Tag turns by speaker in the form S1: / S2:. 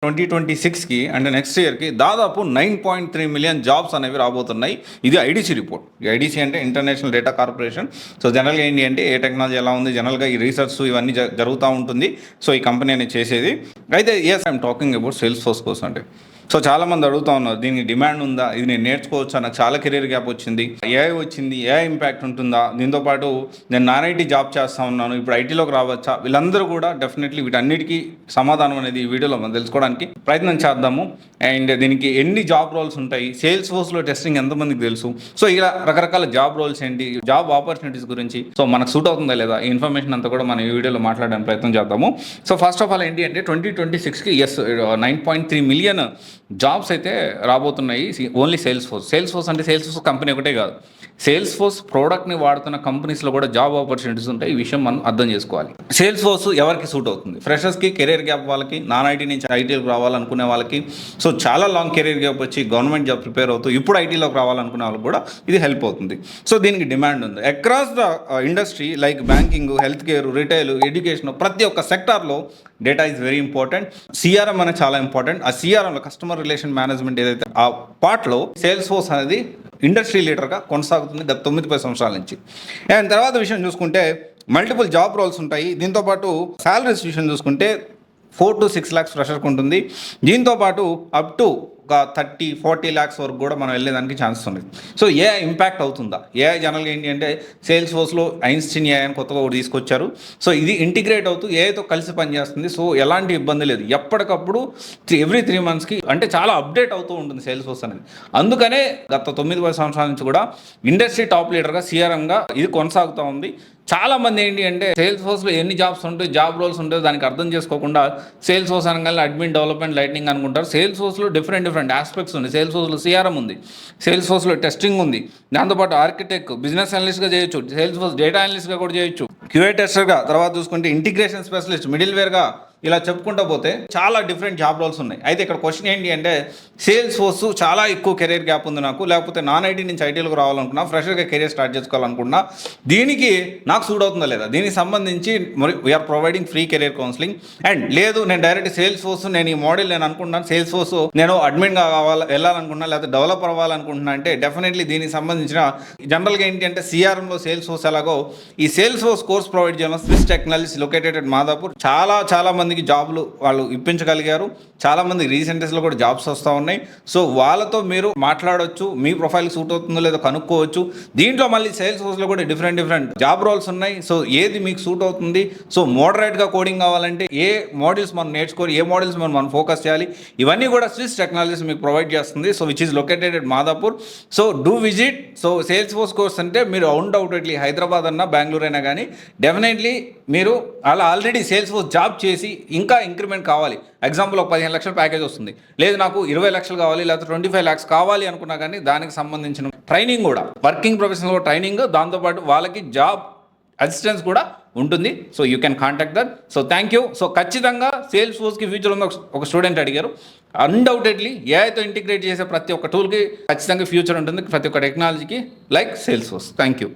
S1: 2026కి అంటే నెక్స్ట్ ఇయర్కి దాదాపు 9.3 మిలియన్ జాబ్స్ అనేవి రాబోతున్నాయి. ఇది ఐడీసీ రిపోర్ట్. ఈ ఐడీసీ అంటే ఇంటర్నేషనల్ డేటా కార్పొరేషన్. సో జనరల్గా ఏంటి అంటే ఏ టెక్నాలజీ ఎలా ఉంది, జనరల్గా ఈ రీసెర్చ్ ఇవన్నీ జరుగుతూ ఉంటుంది. సో ఈ కంపెనీ అనేది చేసేది. అయితే I'm talking about sales force కోసం. అంటే సో చాలామంది అడుగుతూ ఉన్నారు, దీనికి డిమాండ్ ఉందా, ఇది నేను నేర్చుకోవచ్చా, నాకు చాలా కెరీర్ గ్యాప్ వచ్చింది, ఏఐ వచ్చింది, ఏఐ ఇంపాక్ట్ ఉంటుందా, దీంతోపాటు నేను నాన్ ఐటీ జాబ్ చేస్తూ ఉన్నాను, ఇప్పుడు ఐటీలోకి రావచ్చా, వీళ్ళందరూ కూడా డెఫినెట్లీ వీటన్నిటికీ సమాధానం అనేది ఈ వీడియోలో మనం తెలుసుకోవడానికి ప్రయత్నం చేద్దాము. అండ్ దీనికి ఎన్ని జాబ్ రోల్స్ ఉంటాయి, సేల్స్ ఫోర్స్లో టెస్టింగ్ ఎంతమందికి తెలుసు, సో ఇలా రకరకాల జాబ్ రోల్స్ ఏంటి, జాబ్ ఆపర్చునిటీస్ గురించి, సో మనకు సూట్ అవుతుందా లేదా, ఈ ఇన్ఫర్మేషన్ అంతా కూడా మనం ఈ వీడియోలో మాట్లాడడానికి ప్రయత్నం చేద్దాము. సో ఫస్ట్ ఆఫ్ ఆల్ ఏంటి అంటే 2026కి 9.3 మిలియన్ జాబ్స్ అయితే రాబోతున్నాయి. ఓన్లీ సేల్స్ ఫోర్స్ అంటే సేల్స్ ఫోర్స్ కంపెనీ ఒకటే కాదు, సేల్స్ ఫోర్స్ ప్రోడక్ట్ని వాడుతున్న కంపెనీస్లో కూడా జాబ్ ఆపర్చునిటీస్ ఉంటాయి. ఈ విషయం మనం అర్థం చేసుకోవాలి. సేల్స్ ఫోర్స్ ఎవరికి సూట్ అవుతుంది? ఫ్రెషర్స్కి, కెరీర్ గ్యాప్ వాళ్ళకి, నాన్ ఐటీ నుంచి ఐటీలోకి రావాలనుకునే వాళ్ళకి, సో చాలా లాంగ్ కెరీర్ గ్యాప్ వచ్చి గవర్నమెంట్ జాబ్ ప్రిపేర్ అవుతూ ఇప్పుడు ఐటీలోకి రావాలనుకునే వాళ్ళకి కూడా ఇది హెల్ప్ అవుతుంది. సో దీనికి డిమాండ్ ఉంది across the industry like banking, health care, retail, education, ప్రతి ఒక్క సెక్టార్లో data is very important. CRM అనేది చాలా ఇంపార్టెంట్. ఆ సిఆర్ఎంలో కస్టమర్ రిలేషన్ మేనేజ్మెంట్ ఏదైతే ఆ పార్ట్లో సేల్స్ ఫోర్స్ అనేది ఇండస్ట్రీ లీడర్గా కొనసాగుతుంది గత 9-10 సంవత్సరాల నుంచి. అండ్ తర్వాత విషయం చూసుకుంటే మల్టిపుల్ జాబ్ రోల్స్ ఉంటాయి. దీంతోపాటు శాలరీస్ విషయం చూసుకుంటే 4 to 6 lakhs ఫ్రెషర్కి ఉంటుంది. దీంతోపాటు అప్ టు ఒక 30-40 lakhs వరకు కూడా మనం వెళ్ళేదానికి ఛాన్సెస్ ఉన్నాయి. సో ఏఐ ఇంపాక్ట్ అవుతుందా? ఏఐ జనరల్గా ఏంటి అంటే సేల్స్ ఫోర్స్లో ఐన్స్టీన్ ఏఐ అని కొత్తగా ఒకటి తీసుకొచ్చారు. సో ఇది ఇంటిగ్రేట్ అవుతూ ఏఐతో కలిసి పనిచేస్తుంది. సో ఎలాంటి ఇబ్బంది లేదు. ఎప్పటికప్పుడు ఎవ్రీ 3 monthsకి అంటే చాలా అప్డేట్ అవుతూ ఉంటుంది సేల్స్ ఫోర్స్ అనేది. అందుకనే గత 9-10 సంవత్సరాల నుంచి కూడా ఇండస్ట్రీ టాప్ లీడర్గా సిఆర్ఎంగా ఇది కొనసాగుతూ ఉంది. చాలామంది ఏంటి అంటే సేల్స్ ఫోర్స్లో ఎన్ని జాబ్స్ ఉంటాయి, జాబ్ రోల్స్ ఉంటాయి, దానికి అర్థం చేసుకోకుండా సేల్స్ ఫోర్స్ అనగానే అడ్మిన్, డెవలప్మెంట్, లైటింగ్ అనుకుంటారు. సేల్స్ ఫోర్స్లో డిఫరెంట్ ఆస్పెక్ట్స్ ఉంది. సేల్స్ ఫోర్స్లో సిఆర్ఎం ఉంది, సేల్స్ ఫోర్స్లో టెస్టింగ్ ఉంది, దాంతోపాటు ఆర్కిటెక్ట్, బిజినెస్ అనలిస్ట్గా చేయొచ్చు, సేల్స్ ఫోర్స్ డేటా అనలిస్ట్గా కూడా చేయొచ్చు, క్యూఏ టెస్టర్గా, తర్వాత చూసుకుంటే ఇంటిగ్రేషన్ స్పెషలిస్ట్, మిడిల్ వేర్గా, ఇలా చెప్పుకుంటూ పోతే చాలా డిఫరెంట్ జాబ్ రోల్స్ ఉన్నాయి. అయితే ఇక్కడ క్వశ్చన్ ఏంటి అంటే సేల్స్ ఫోర్స్ చాలా ఎక్కువ కెరీర్ గ్యాప్ ఉంది నాకు, లేకపోతే నాన్ ఐటీ నుంచి ఐటీలోకి రావాలనుకున్నా, ఫ్రెషర్గా కెరీర్ స్టార్ట్ చేసుకోవాలనుకున్నా, దీనికి నాకు సూట్ అవుతుందా లేదా, దీనికి సంబంధించి మరి we're providing free career counselling. And లేదు నేను డైరెక్ట్ సేల్స్ ఫోర్స్, నేను ఈ మోడల్ నేను అనుకుంటున్నాను, సేల్స్ ఫోర్స్ నేను అడ్మిన్గా వెళ్ళాలనుకున్నా, లేకపోతే డెవలపర్ అవ్వాలనుకుంటున్నా అంటే డెఫినెట్లీ దీనికి సంబంధించిన జనరల్గా ఏంటి అంటే సిఆర్ఎంలో సేల్స్ ఫోర్స్ ఎలాగో ఈ సేల్స్ ఫోర్స్ కోర్స్ ప్రొవైడ్ చేయడం Swiss technologies located at Madhapur చాలా మందికి జాబ్లు వాళ్ళు ఇప్పించగలిగారు. చాలామంది రీసెంట్ డేస్లో కూడా జాబ్స్ వస్తూ ఉన్నాయి. సో వాళ్ళతో మీరు మాట్లాడవచ్చు, మీ ప్రొఫైల్ సూట్ అవుతుందో లేదో కనుక్కోవచ్చు. దీంట్లో మళ్ళీ సేల్స్ ఫోర్స్లో కూడా డిఫరెంట్ జాబ్ రోల్స్ ఉన్నాయి. సో ఏది మీకు సూట్ అవుతుంది, సో మోడరేట్గా కోడింగ్ కావాలంటే ఏ మోడల్స్ మనం నేర్చుకోవాలి, ఏ మోడల్స్ మనం ఫోకస్ చేయాలి, ఇవన్నీ కూడా స్విస్ టెక్నాలజీస్ మీకు ప్రొవైడ్ చేస్తుంది. So which is located at Madhapur. So do visit. So sales force course అంటే మీరు అన్డౌటెడ్లీ హైదరాబాద్ అన్నా, బెంగళూరు అయినా కానీ డెఫినెట్లీ మీరు అలా ఆల్రెడీ సేల్స్ ఫోర్స్ జాబ్ చేసి ఇంకా ఇంక్రిమెంట్ కావాలి, ఎగ్జాంపుల్ ఒక 15 లక్షల ప్యాకేజ్ వస్తుంది, లేదు నాకు 20 లక్షలు కావాలి, లేకపోతే 25 lakhs కావాలి అనుకున్నా కానీ దానికి సంబంధించిన ట్రైనింగ్ కూడా, వర్కింగ్ ప్రొఫెషనల్ ట్రైనింగ్, దాంతోపాటు వాళ్ళకి జాబ్ అసిస్టెన్స్ కూడా ఉంటుంది. So you can contact that. So thank you. So ఖచ్చితంగా సేల్స్ ఫోర్స్కి ఫ్యూచర్ ఉంది. ఒక స్టూడెంట్ అడిగారు, అన్డౌటెడ్లీ ఏఐతో ఇంటిగ్రేట్ చేసే ప్రతి ఒక్క టూల్కి ఖచ్చితంగా ఫ్యూచర్ ఉంటుంది, ప్రతి ఒక్క టెక్నాలజీకి like sales force. Thank you.